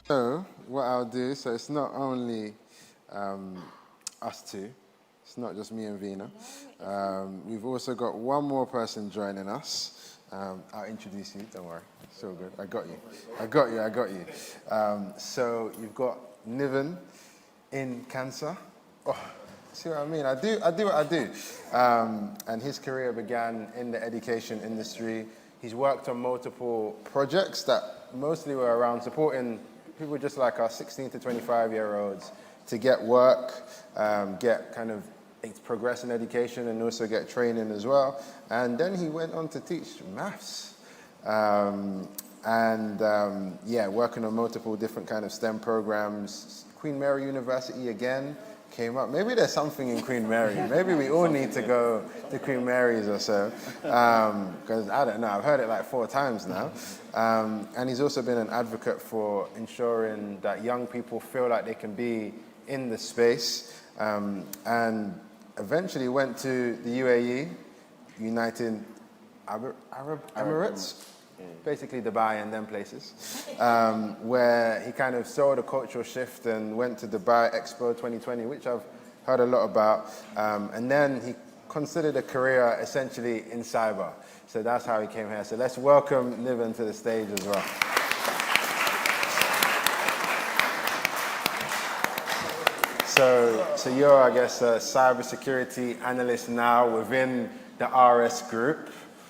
So what I'll do, so it's not only us two, it's not just me and Veena. We've also got one more person joining us. I'll introduce you, don't worry, it's all good. I got you. So you've got Niven in cancer. Oh, see what I mean? I do what I do. And his career began in the education industry. He's worked on multiple projects that mostly were around supporting people just like us, 16 to 25-year-olds, to get work, get kind of progress in education and also get training as well. And then he went on to teach maths. Working on multiple different kind of STEM programs. Queen Mary University again came up. Maybe there's something in Queen Mary. Maybe we all need to go to Queen Mary's or so. Because I don't know, I've heard it like 4 times now. And he's also been an advocate for ensuring that young people feel like they can be in the space. And eventually went to the UAE, United Arab Emirates, basically Dubai and them places, where he kind of saw the cultural shift and went to Dubai Expo 2020, which I've heard a lot about. And then he considered a career essentially in cyber. So that's how he came here. So let's welcome Niven to the stage as well. So you're, I guess, a cybersecurity analyst now within the RS group.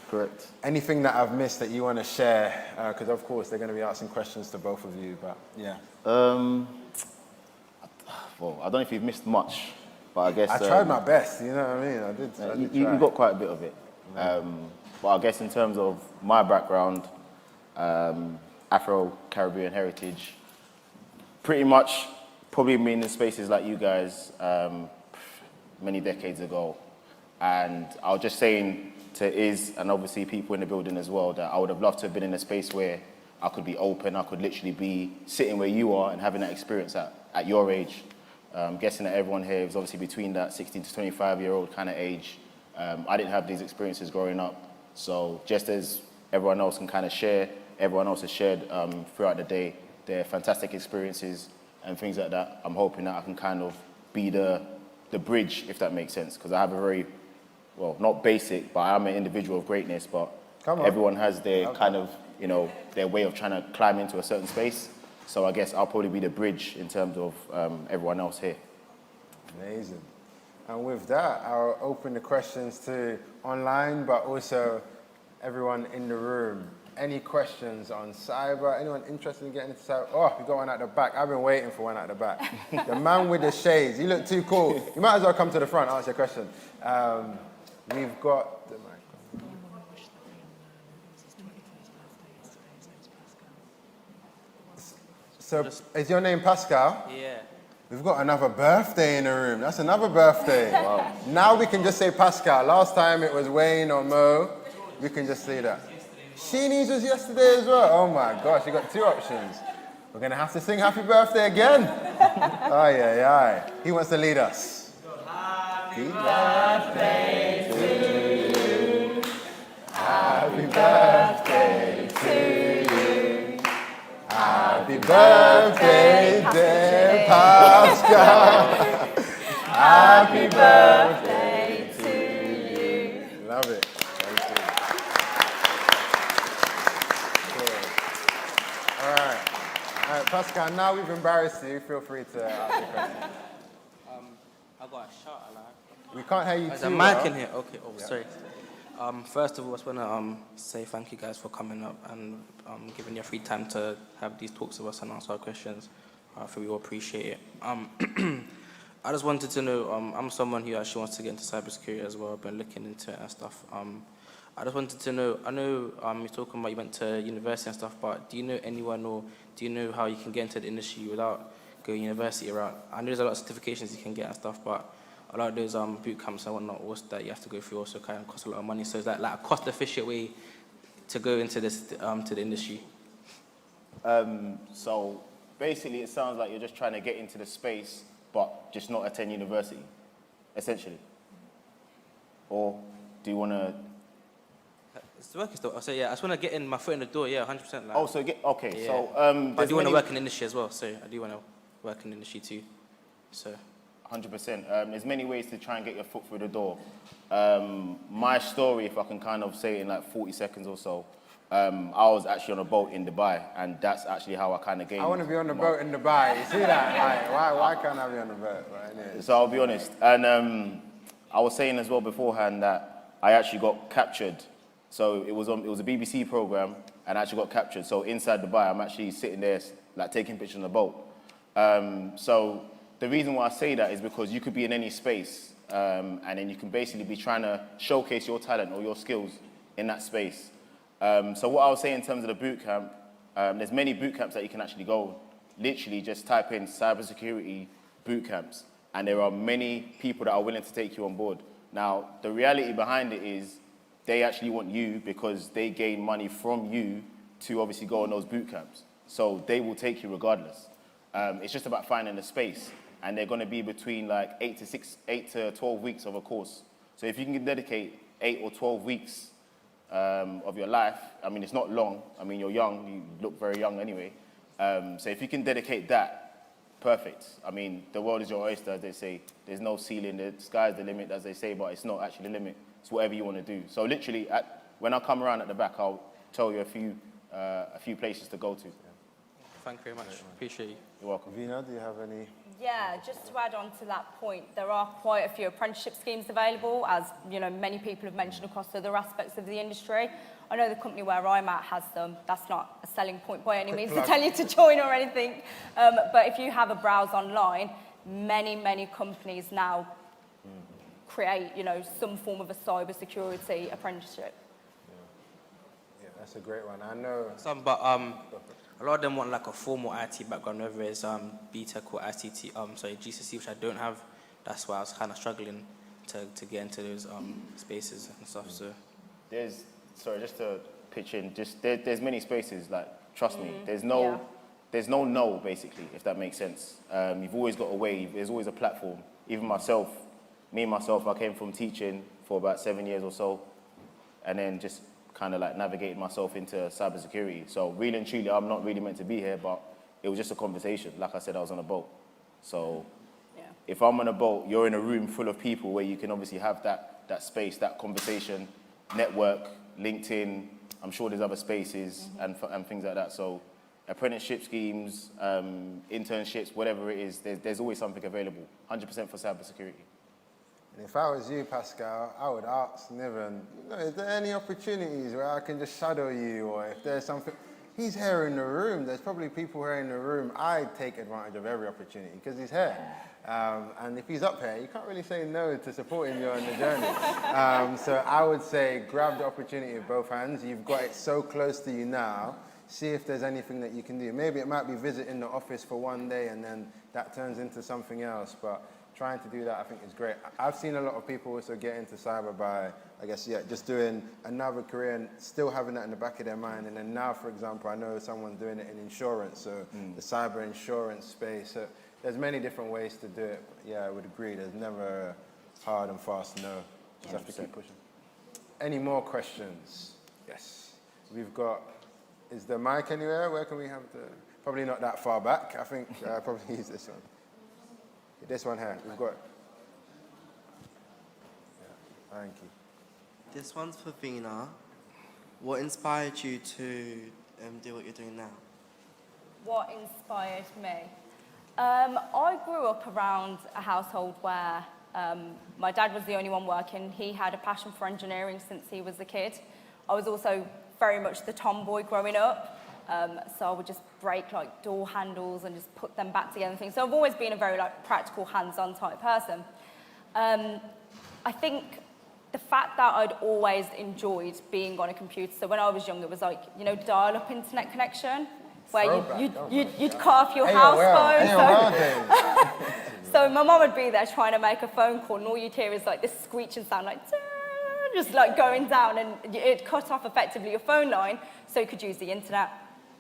Correct. Anything that I've missed that you want to share? Because of course they're going to be asking questions to both of you, but yeah. Well, I don't know if you've missed much, but I guess... I tried my best, you know what I mean? I did try. You got quite a bit of it. But I guess in terms of my background, Afro-Caribbean heritage, pretty much probably been in spaces like you guys many decades ago. And I was just saying to Iz, and obviously people in the building as well, that I would have loved to have been in a space where I could be open, I could literally be sitting where you are and having that experience at your age. I'm guessing that everyone here is obviously between that 16 to 25-year-old kind of age. I didn't have these experiences growing up. So just as everyone else can kind of share, everyone else has shared throughout the day their fantastic experiences and things like that, I'm hoping that I can kind of be the bridge, if that makes sense, because I have a very, well, not basic, but I'm an individual of greatness, but everyone has their kind of, their way of trying to climb into a certain space. So I guess I'll probably be the bridge in terms of everyone else here. Amazing. And with that, I'll open the questions to online, but also everyone in the room. Any questions on cyber? Anyone interested in getting into cyber? Oh, we got one at the back. I've been waiting for one at the back. The man with the shades. You look too cool. You might as well come to the front, ask your question. We've got the mic. So, is your name Pascal? Yeah. We've got another birthday in the room. That's another birthday. Wow. Now we can just say Pascal. Last time it was Wayne or Mo. We can just say that. Sheenie's was yesterday as well. Oh my gosh, you got 2 options. We're going to have to sing happy birthday again. Aye. He wants to lead us. Happy birthday to you. Happy birthday to you. Happy birthday, dear Pascal. Happy birthday to you. Love it. All right, Pascal, now we've embarrassed you. Feel free to ask your question. I got a shot, like. We can't hear you There's too a well. mic in here. Okay, sorry. First of all, I just want to say thank you guys for coming up and giving your free time to have these talks with us and answer our questions. I feel we all appreciate it. I just wanted to know, I'm someone who actually wants to get into cybersecurity as well. I've been looking into it and stuff. I just wanted to know, I know you're talking about you went to university and stuff, but do you know anyone or do you know how you can get into the industry without going university route? I know there's a lot of certifications you can get and stuff, but a lot of those boot camps and whatnot also that you have to go through also kind of cost a lot of money. So is that like a cost-efficient way to go into this to the industry? So basically it sounds like you're just trying to get into the space, but just not attend university, essentially. Or do you want to... It's working still. So yeah, I just want to get in my foot in the door. Yeah, 100%. Like, Oh, so okay. yeah. So But I there's do want to many- work in the industry as well. So I do want to work in the industry too. So 100%. There's many ways to try and get your foot through the door. My story, if I can kind of say it in like 40 seconds or so, I was actually on a boat in Dubai, and that's actually how I kind of gained. I want to be on the boat in Dubai. You see that? Like, why can't I be on the boat? Right, anyway. So I'll be honest. And I was saying as well beforehand that I actually got captured. So it was a BBC program, and I actually got captured. So inside Dubai, I'm actually sitting there like taking pictures on the boat. So the reason why I say that is because you could be in any space, and then you can basically be trying to showcase your talent or your skills in that space. So what I was saying in terms of the boot camp, there's many boot camps that you can actually go. Literally just type in cybersecurity boot camps, and there are many people that are willing to take you on board. Now, the reality behind it is they actually want you because they gain money from you to obviously go on those boot camps. So they will take you regardless. It's just about finding a space, and they're going to be between like 8 to 12 weeks of a course. So if you can dedicate 8 or 12 weeks of your life, I mean, it's not long. I mean, you're young. You look very young anyway. So if you can dedicate that, perfect. I mean, the world is your oyster, as they say. There's no ceiling. The sky's the limit, as they say, but it's not actually the limit. It's whatever you want to do. So literally, when I come around at the back, I'll tell you a few places to go to. thank you very much. Appreciate you. You're welcome. Veena, do you have any? Yeah, just to add on to that point, there are quite a few apprenticeship schemes available, as you know, many people have mentioned across other aspects of the industry. I know the company where I'm at has them. That's not a selling point by any means to tell you to join or anything. But if you have a browse online, many companies now create, you know, some form of a cybersecurity apprenticeship. Yeah, that's a great one. I know. Some, but a lot of them want like a formal IT background, whether it's BTEC or ICT, GCSE, which I don't have. That's why I was kind of struggling to get into those spaces and stuff. So Just to pitch in, there's many spaces, like, trust me, there's no no, basically, if that makes sense. You've always got a way, there's always a platform. Even myself, I came from teaching for about 7 years or so, and then just kind of like navigated myself into cybersecurity. So really and truly, I'm not really meant to be here, but it was just a conversation. Like I said, I was on a boat. So if I'm on a boat, you're in a room full of people where you can obviously have that space, that conversation, network, LinkedIn, I'm sure there's other spaces and things like that. So apprenticeship schemes, internships, whatever it is, there's always something available, 100% for cybersecurity. And if I was you, Pascal, I would ask Niven, you know, is there any opportunities where I can just shadow you, or if there's something? He's here in the room. There's probably people here in the room. I take advantage of every opportunity because he's here. And if he's up here, you can't really say no to supporting you on the journey. So I would say grab the opportunity with both hands. You've got it so close to you now. See if there's anything that you can do. Maybe it might be visiting the office for one day and then that turns into something else. But trying to do that, I think, is great. I've seen a lot of people also get into cyber by, I guess, just doing another career and still having that in the back of their mind. And then now, for example, I know someone's doing it in insurance, so the cyber insurance space. So there's many different ways to do it. But yeah, I would agree. There's never a hard and fast no. Just have to keep pushing. Any more questions? Yes. We've got, is the mic anywhere? Where can we have the, probably not that far back. I think probably use this one. This one here, we've got. Yeah, thank you. This one's for Veena. What inspired you to do what you're doing now? What inspired me? I grew up around a household where my dad was the only one working. He had a passion for engineering since he was a kid. I was also very much the tomboy growing up. So I would just break like door handles and just put them back together and things. So I've always been a very like practical, hands-on type person. I think the fact that I'd always enjoyed being on a computer. So when I was young, it was like, you know, dial-up internet connection, where you'd cut off your house phone. So my mum would be there trying to make a phone call, and all you'd hear is like this screeching sound, like just like going down, and it'd cut off effectively your phone line, so you could use the internet.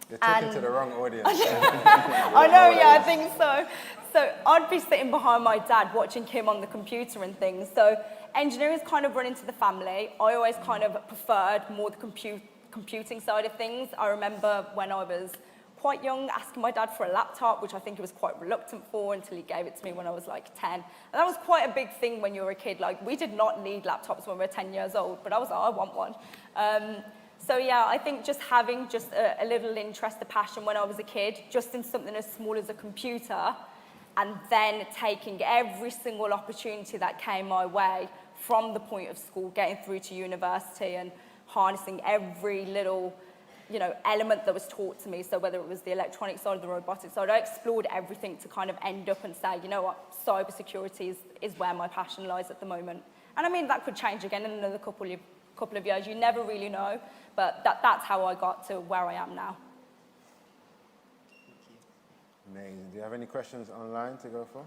You're talking to the wrong audience. I know, yeah, I think so. So I'd be sitting behind my dad watching him on the computer and things. So engineering's kind of run into the family. I always kind of preferred more the computing side of things. I remember when I was quite young asking my dad for a laptop, which I think he was quite reluctant for until he gave it to me when I was like 10. And that was quite a big thing when you were a kid. Like, we did not need laptops when we were 10 years old, but I was like, I want one. So yeah, I think just having just a little interest, a passion when I was a kid, just in something as small as a computer, and then taking every single opportunity that came my way from the point of school, getting through to university and harnessing every little, element that was taught to me. So whether it was the electronic side or the robotics side, I explored everything to kind of end up and say, you know what, cybersecurity is where my passion lies at the moment. And I mean, that could change again in another couple of years. You never really know, but that's how I got to where I am now. Amazing. Do you have any questions online to go for?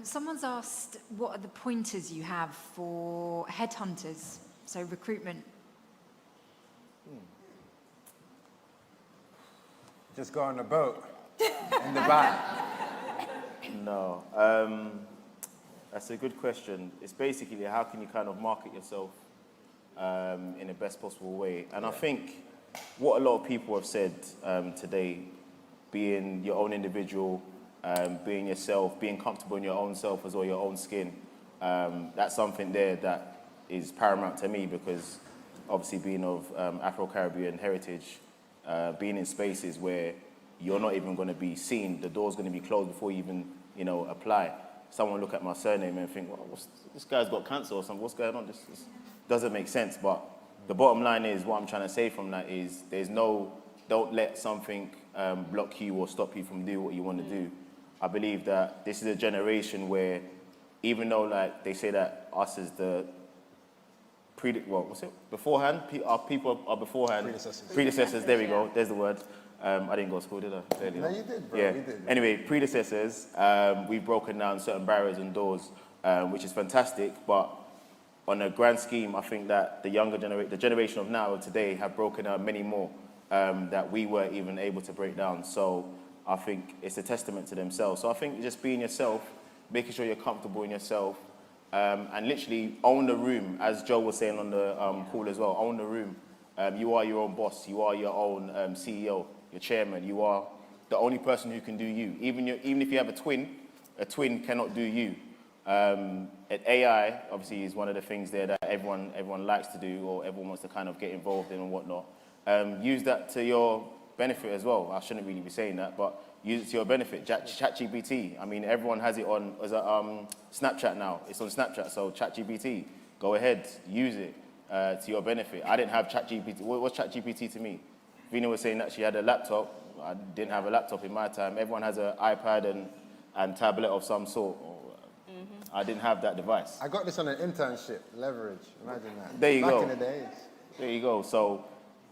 Someone's asked, what are the pointers you have for headhunters, so recruitment? Just go on a boat in the back. No. That's a good question. It's basically how can you kind of market yourself in the best possible way. And I think what a lot of people have said today, being your own individual, being yourself, being comfortable in your own self as well, your own skin, that's something there that is paramount to me, because obviously being of Afro-Caribbean heritage, being in spaces where you're not even going to be seen, the door's going to be closed before you even, apply. Someone look at my surname and think, well, this guy's got cancer or something, what's going on? This doesn't make sense. But the bottom line is, what I'm trying to say from that is, don't let something block you or stop you from doing what you want to do. I believe that this is a generation where, even though like they say that us as the beforehand, our people are beforehand. Predecessors, there we go, there's the word. I didn't go to school, did I? Clearly No, not. you did, bro. Yeah. You did. Anyway, predecessors, we've broken down certain barriers and doors, which is fantastic. But on a grand scheme, I think that the younger generation, the generation of now, today, have broken down many more that we weren't even able to break down. So I think it's a testament to themselves. So I think just being yourself, making sure you're comfortable in yourself, and literally own the room, as Joe was saying on the call as well. Own the room. You are your own boss. You are your own CEO. Your chairman, you are the only person who can do you. Even if you have a twin cannot do you. AI, obviously, is one of the things there that everyone likes to do, or everyone wants to kind of get involved in and whatnot. Use that to your benefit as well. I shouldn't really be saying that, but use it to your benefit. ChatGPT, I mean, everyone has it on as a Snapchat now. It's on Snapchat, so ChatGPT, go ahead, use it to your benefit. I didn't have ChatGPT. What's ChatGPT to me? Veena was saying that she had a laptop. I didn't have a laptop in my time. Everyone has an iPad and tablet of some sort. I didn't have that device. I got this on an internship, leverage. Imagine that. There you go. Back in the days. There you go. So,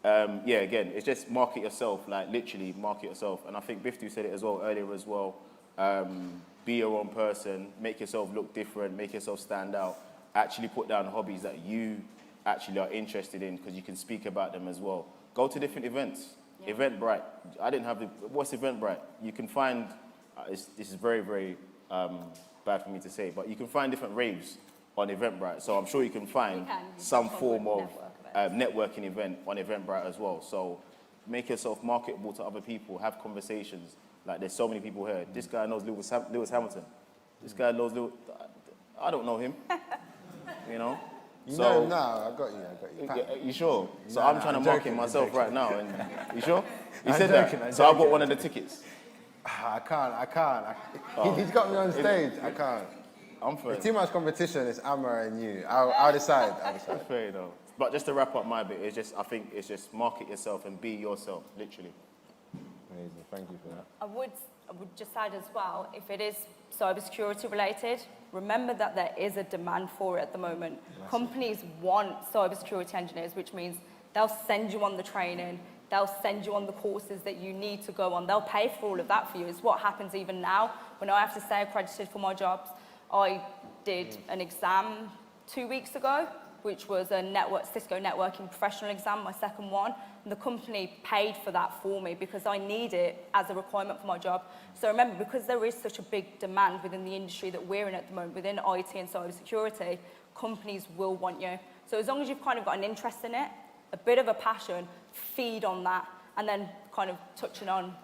again, it's just market yourself, like literally market yourself. And I think Biftu said it as well earlier as well. Be your own person, make yourself look different, make yourself stand out. Actually put down hobbies that you actually are interested in, because you can speak about them as well. Go to different events. Yeah. Eventbrite. I didn't have what's Eventbrite? You can find, this is very, very bad for me to say, but you can find different raves on Eventbrite. So I'm sure you can find some form of networking event on Eventbrite as well. So make yourself marketable to other people, have conversations. Like, there's so many people here. This guy knows Lewis Hamilton. This guy knows I don't know him. You know? You know him now. I got you. You sure? So Nah, I'm trying to joking, market myself right now. And you sure? You I'm said joking, that. I'm So I bought joking. one of the tickets. I can't. He's got me on stage. I can't. I'm fair. There's too much competition. It's Amma and you. I'll decide. That's fair enough. But just to wrap up my bit, I think it's just market yourself and be yourself, literally. Amazing. Thank you for that. I would just add as well, if it is cybersecurity related, remember that there is a demand for it at the moment. Massive. Companies want cybersecurity engineers, which means they'll send you on the training, they'll send you on the courses that you need to go on. They'll pay for all of that for you. It's what happens even now when I have to stay accredited for my jobs. I did an exam 2 weeks ago, which was a Cisco networking professional exam, my second one. And the company paid for that for me because I need it as a requirement for my job. So remember, because there is such a big demand within the industry that we're in at the moment, within IT and cybersecurity, companies will want you. So as long as you've kind of got an interest in it, a bit of a passion, feed on that, and then kind of touching on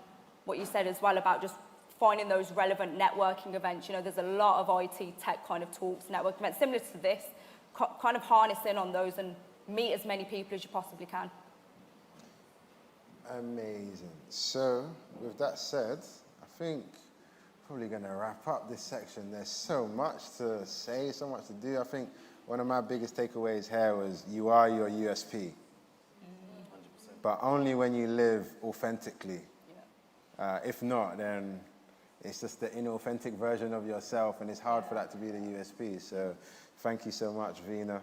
what you said as well about just finding those relevant networking events. You know, there's a lot of IT tech kind of talks, networking events, similar to this, kind of harness in on those and meet as many people as you possibly can. Amazing. So, with that said, I think probably going to wrap up this section. There's so much to say, so much to do. I think one of my biggest takeaways here was you are your USP. But only when you live authentically. Yeah. If not, then it's just the inauthentic version of yourself, and it's hard for that to be the USP. So thank you so much, Veena.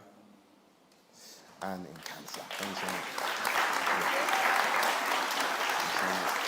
And in Cancer. Thank you so much. Thank you so much.